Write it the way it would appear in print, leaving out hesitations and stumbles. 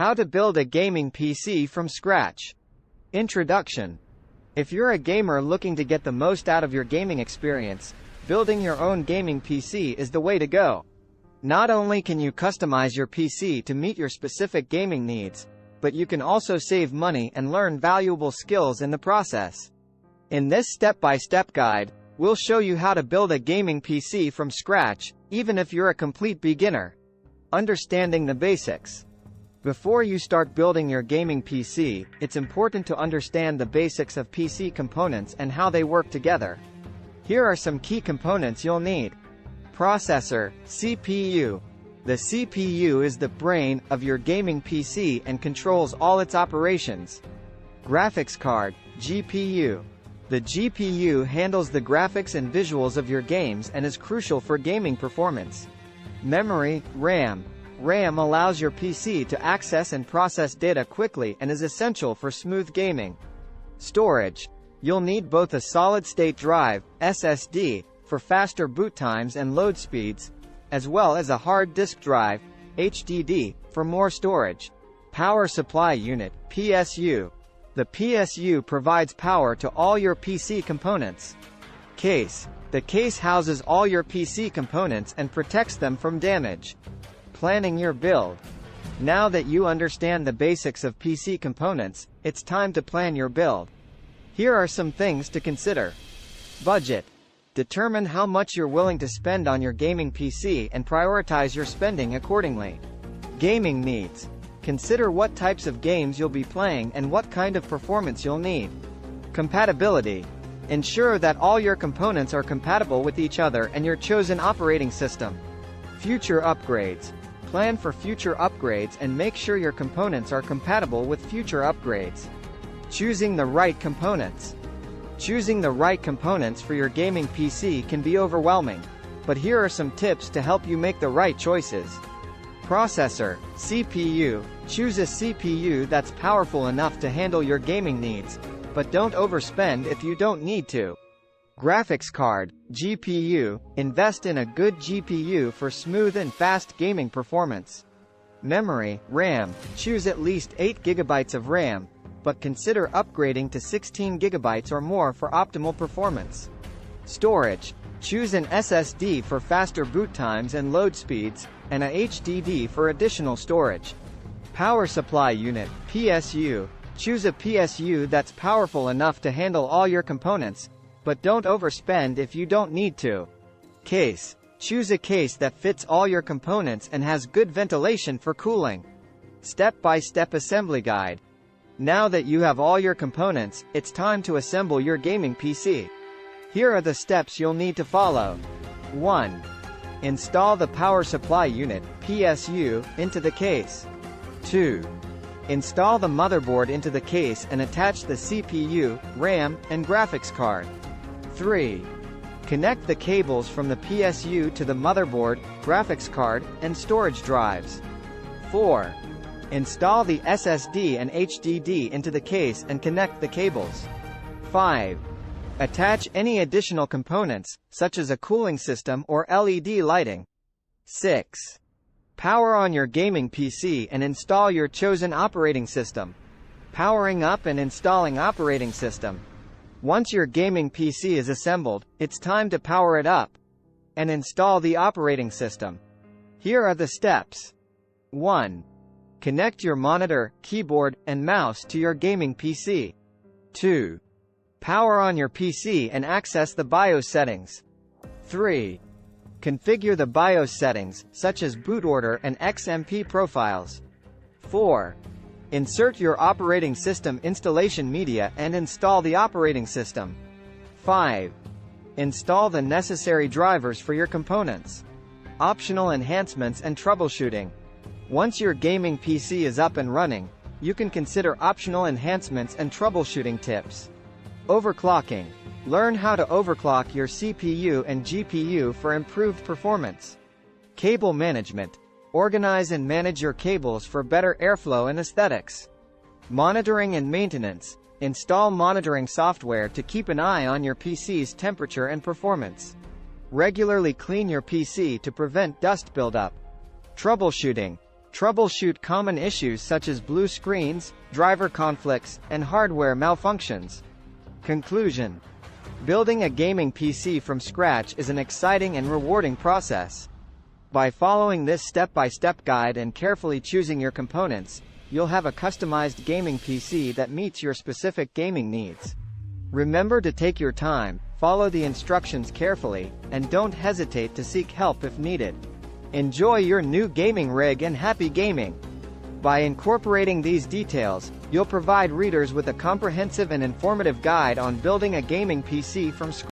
How to build a gaming PC from scratch. Introduction. If you're a gamer looking to get the most out of your gaming experience, building your own gaming PC is the way to go. Not only can you customize your PC to meet your specific gaming needs, but you can also save money and learn valuable skills in the process. In this step-by-step guide, we'll show you how to build a gaming PC from scratch, even if you're a complete beginner. Understanding the basics. Before you start building your gaming PC, it's important to understand the basics of PC components and how they work together. Here are some key components you'll need. Processor, CPU. The CPU is the brain of your gaming PC and controls all its operations. Graphics card, GPU. The GPU handles the graphics and visuals of your games and is crucial for gaming performance. Memory, RAM. RAM allows your PC to access and process data quickly and is essential for smooth gaming. Storage. You'll need both a solid-state drive, SSD, for faster boot times and load speeds, as well as a hard disk drive, HDD, for more storage. Power supply unit, PSU. The PSU provides power to all your PC components. Case. The case houses all your PC components and protects them from damage. Planning your build. Now that you understand the basics of PC components, it's time to plan your build. Here are some things to consider. Budget. Determine how much you're willing to spend on your gaming PC and prioritize your spending accordingly. Gaming needs. Consider what types of games you'll be playing and what kind of performance you'll need. Compatibility. Ensure that all your components are compatible with each other and your chosen operating system. Future upgrades. Plan for future upgrades and make sure your components are compatible with future upgrades. Choosing the right components. Choosing the right components for your gaming PC can be overwhelming, but here are some tips to help you make the right choices. Processor, CPU. Choose a CPU that's powerful enough to handle your gaming needs, but don't overspend if you don't need to. Graphics card, GPU. Invest in a good GPU for smooth and fast gaming performance. Memory, RAM. Choose at least 8 GB of RAM, but consider upgrading to 16 GB or more for optimal performance. Storage. Choose an SSD for faster boot times and load speeds, and a HDD for additional storage. Power supply unit, PSU. Choose a PSU that's powerful enough to handle all your components, but don't overspend if you don't need to. Case. Choose a case that fits all your components and has good ventilation for cooling. Step-by-step assembly guide. Now that you have all your components, it's time to assemble your gaming PC. Here are the steps you'll need to follow. 1. Install the power supply unit, PSU, into the case. 2. Install the motherboard into the case and attach the CPU, RAM, and graphics card. 3. Connect the cables from the PSU to the motherboard, graphics card, and storage drives. 4. Install the SSD and HDD into the case and connect the cables. 5. Attach any additional components, such as a cooling system or LED lighting. 6. Power on your gaming PC and install your chosen operating system. Powering up and installing operating system. Once your gaming PC is assembled, it's time to power it up and install the operating system. Here are the steps. 1. Connect your monitor, keyboard, and mouse to your gaming PC. 2. Power on your PC and access the BIOS settings. 3. Configure the BIOS settings, such as boot order and XMP profiles. 4. Insert your operating system installation media and install the operating system. 5. Install the necessary drivers for your components. Optional enhancements and troubleshooting. Once your gaming PC is up and running, you can consider optional enhancements and troubleshooting tips. Overclocking. Learn how to overclock your CPU and GPU for improved performance. Cable management. Organize and manage your cables for better airflow and aesthetics. Monitoring and maintenance. Install monitoring software to keep an eye on your PC's temperature and performance. Regularly clean your PC to prevent dust buildup. Troubleshooting. Troubleshoot common issues such as blue screens, driver conflicts, and hardware malfunctions. Conclusion: building a gaming PC from scratch is an exciting and rewarding process. By following this step-by-step guide and carefully choosing your components, you'll have a customized gaming PC that meets your specific gaming needs. Remember to take your time, follow the instructions carefully, and don't hesitate to seek help if needed. Enjoy your new gaming rig and happy gaming! By incorporating these details, you'll provide readers with a comprehensive and informative guide on building a gaming PC from scratch.